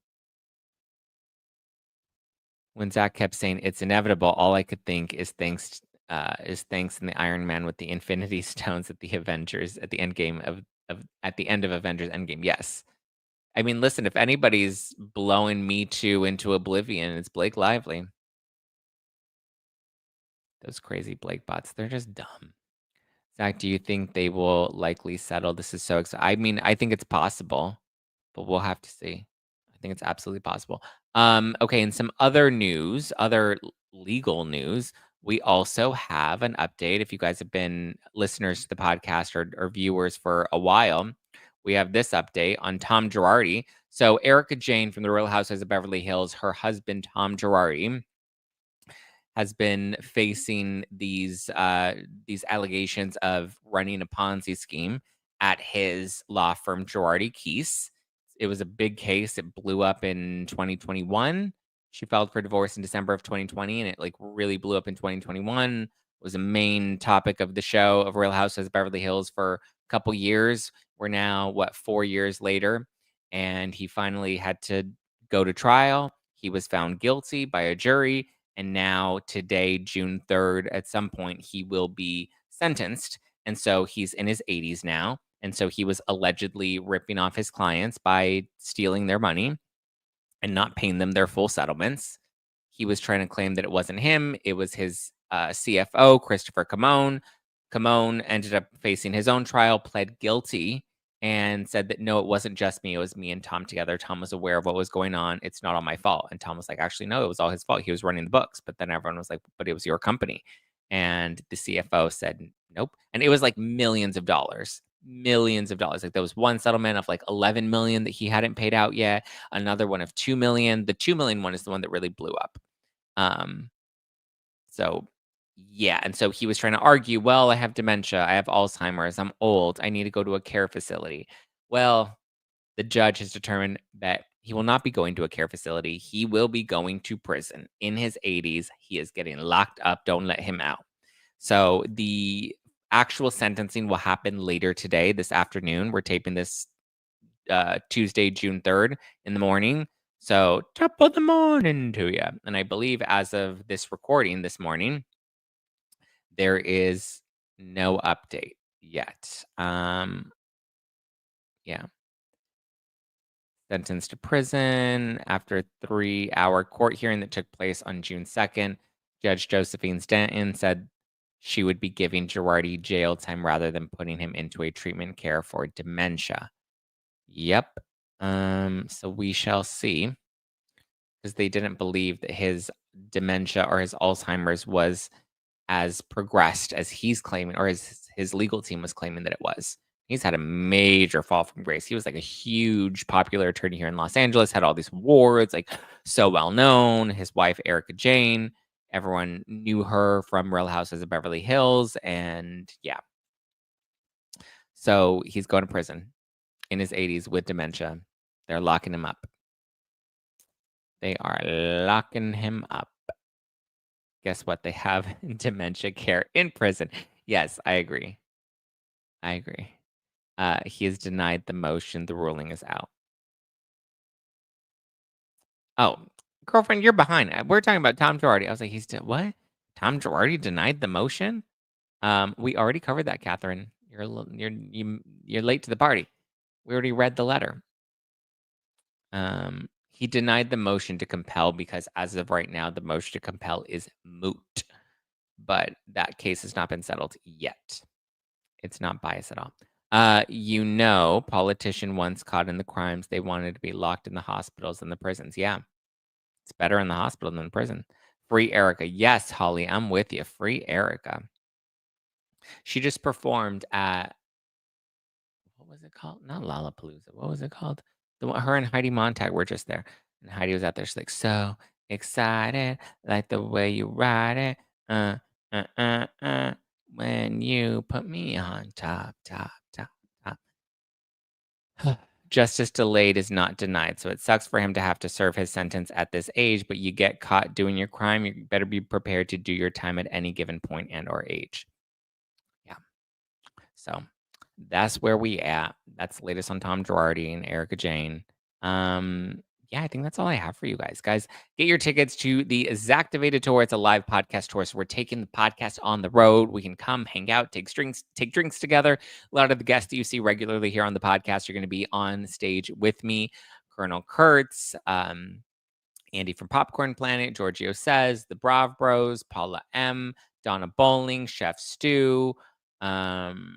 When Zack kept saying it's inevitable, all I could think is thanks in the Iron Man with the Infinity Stones at the Avengers at the end game of at the end of Avengers Endgame. Yes. I mean, listen, if anybody's blowing Me Too into oblivion, it's Blake Lively. Those crazy Blake bots, they're just dumb. Zach, do you think they will likely settle? This is so exciting. I mean, I think it's possible, but we'll have to see. I think it's absolutely possible. Okay, and some other news, other legal news. We also have an update. If you guys have been listeners to the podcast or viewers for a while, we have this update on Tom Girardi. So Erika Jayne from the Real Housewives of Beverly Hills, her husband Tom Girardi has been facing these allegations of running a Ponzi scheme at his law firm, Girardi Keese. It was a big case. It blew up in 2021. She filed for divorce in December of 2020, and it like really blew up in 2021. Was a main topic of the show of Real Housewives of Beverly Hills for a couple years. We're now 4 years later, and he finally had to go to trial. He was found guilty by a jury, and now today, June 3rd, at some point, he will be sentenced. And so he's in his 80s now. And so he was allegedly ripping off his clients by stealing their money and not paying them their full settlements. He was trying to claim that it wasn't him, it was his CFO, Christopher Camone. Camone ended up facing his own trial, pled guilty, and said that no, it wasn't just me. It was me and Tom together. Tom was aware of what was going on. It's not all my fault. And Tom was like, actually, no, it was all his fault. He was running the books. But then everyone was like, but it was your company. And the CFO said, nope. And it was like millions of dollars. Millions of dollars. Like there was one settlement of like 11 million that he hadn't paid out yet, another one of 2 million. The 2 million one is the one that really blew up. Um, so yeah, and so he was trying to argue, well, I have dementia, I have Alzheimer's, I'm old, I need to go to a care facility. Well, the judge has determined that he will not be going to a care facility. He will be going to prison in his 80s. He is getting locked up. Don't let him out. So the actual sentencing will happen later today, this afternoon. We're taping this Tuesday, June 3rd in the morning. So top of the morning to you. And I believe as of this recording this morning, there is no update yet. Yeah. Sentenced to prison after a 3-hour court hearing that took place on June 2nd. Judge Josephine Stanton said she would be giving Girardi jail time rather than putting him into a treatment care for dementia. Yep. So we shall see, because they didn't believe that his dementia or his Alzheimer's was as progressed as he's claiming, or his legal team was claiming that it was. He's had a major fall from grace. He was like a huge popular attorney here in Los Angeles, had all these awards, like so well known. His wife, Erika Jayne, everyone knew her from Real Houses of Beverly Hills. And yeah, so he's going to prison in his 80s with dementia. They're locking him up. They are locking him up. Guess what? They have dementia care in prison. Yes, I agree. I agree. He has denied the motion. The ruling is out. Oh, girlfriend, you're behind. We're talking about Tom Girardi. I was like, what? Tom Girardi denied the motion? We already covered that, Catherine. you're late to the party. We already read the letter. He denied the motion to compel because as of right now, the motion to compel is moot, but that case has not been settled yet. It's not biased at all. Politician once caught in the crimes, they wanted to be locked in the hospitals and the prisons. Yeah, it's better in the hospital than in prison. Free Erika. Yes, Holly, I'm with you. Free Erika. She just performed at, what was it called? Not Lollapalooza. What was it called? Her and Heidi Montag were just there. And Heidi was out there. She's like, so excited, like the way you ride it. Uh, when you put me on top, top, top, top. Justice delayed is not denied. So it sucks for him to have to serve his sentence at this age, but you get caught doing your crime, you better be prepared to do your time at any given point and or age. Yeah. So that's where we at. That's the latest on Tom Girardi and Erika Jayne. Yeah, I think that's all I have for you guys. Guys, get your tickets to the Zactivated tour. It's a live podcast tour. So we're taking the podcast on the road. We can come hang out, take drinks together. A lot of the guests that you see regularly here on the podcast are going to be on stage with me. Colonel Kurtz, Andy from Popcorn Planet, Giorgio Says, the Brav Bros, Paula M, Donna Bowling, Chef Stu, the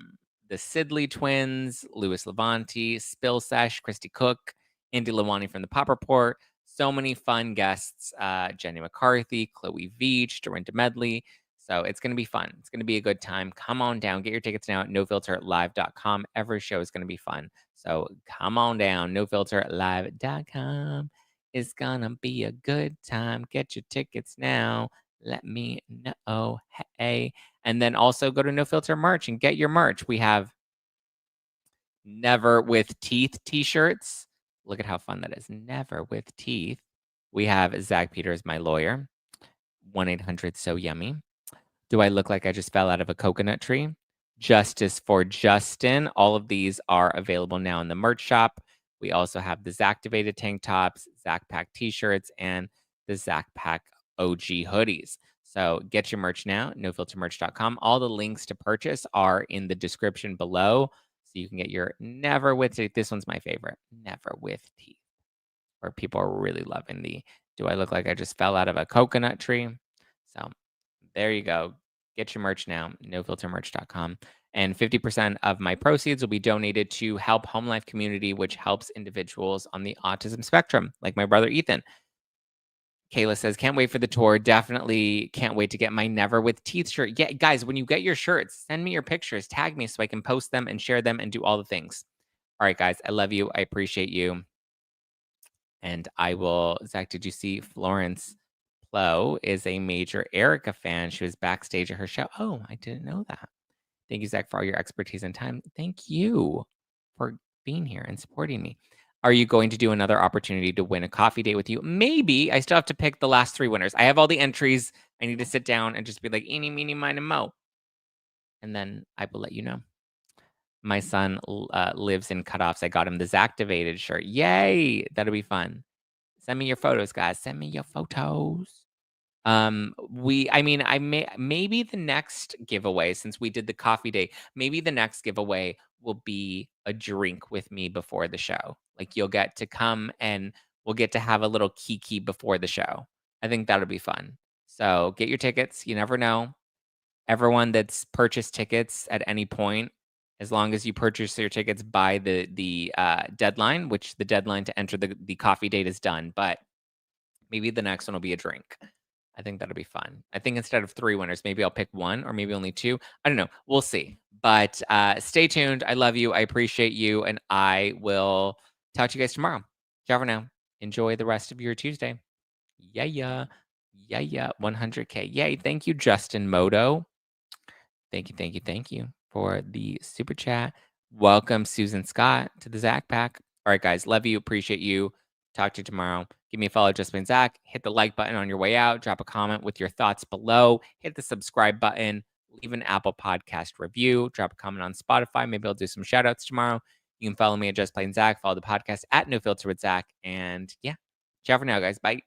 Sidley twins, Louis Levanti, Spill Sesh, Christy Cook, Andy Lawani from the Pop Report. So many fun guests. Jenny McCarthy, Chloe Veach, Dorinda Medley. So it's going to be fun. It's going to be a good time. Come on down. Get your tickets now at nofilterlive.com. Every show is going to be fun. So come on down. Nofilterlive.com. It's going to be a good time. Get your tickets now. Let me know. Hey. And then also go to No Filter merch and get your merch. We have Never with Teeth t-shirts. Look at how fun that is. Never with Teeth. We have Zack Peters, my lawyer. 1-800-SO-YUMMY. Do I look like I just fell out of a coconut tree? Justice for Justin. All of these are available now in the merch shop. We also have the Zactivated tank tops, Zack Pack t-shirts, and the Zack Pack OG hoodies. So get your merch now, nofiltermerch.com. All the links to purchase are in the description below. So you can get your Never with Teeth. This one's my favorite. Never with Teeth. Where people are really loving the, do I look like I just fell out of a coconut tree? So there you go. Get your merch now, nofiltermerch.com. And 50% of my proceeds will be donated to Help Home Life Community, which helps individuals on the autism spectrum, like my brother Ethan. Kayla says, can't wait for the tour. Definitely can't wait to get my Never with Teeth shirt. Yeah, guys, when you get your shirts, send me your pictures, tag me so I can post them and share them and do all the things. All right, guys, I love you. I appreciate you. And I will, Zach, did you see Florence Plow is a major Erika fan? She was backstage at her show. Oh, I didn't know that. Thank you, Zach, for all your expertise and time. Thank you for being here and supporting me. Are you going to do another opportunity to win a coffee date with you? Maybe. I still have to pick the last 3 winners. I have all the entries. I need to sit down and just be like, eeny, meeny, miny, mo. And then I will let you know. My son lives in Cutoffs. I got him the Zactivated shirt. Yay! That'll be fun. Send me your photos, guys. Send me your photos. Maybe the next giveaway, since we did the coffee day, maybe the next giveaway will be a drink with me before the show. Like you'll get to come and we'll get to have a little kiki before the show. I think that'll be fun. So get your tickets. You never know. Everyone that's purchased tickets at any point, as long as you purchase your tickets by the deadline, which the deadline to enter the coffee date is done, but maybe the next one will be a drink. I think that'll be fun. I think instead of 3 winners, maybe I'll pick 1 or maybe only 2. I don't know. We'll see. But stay tuned. I love you. I appreciate you. And I will talk to you guys tomorrow. Ciao for now. Enjoy the rest of your Tuesday. Yeah, yeah. Yeah, yeah. 100K. Yay. Thank you, Justin Moto. Thank you for the super chat. Welcome, Susan Scott, to the Zack Pack. All right, guys. Love you. Appreciate you. Talk to you tomorrow. Give me a follow, Just Plain Zack. Hit the like button on your way out. Drop a comment with your thoughts below. Hit the subscribe button. Leave an Apple Podcast review. Drop a comment on Spotify. Maybe I'll do some shout outs tomorrow. You can follow me at Just Plain Zack. Follow the podcast at No Filter with Zack. And yeah, ciao for now, guys. Bye.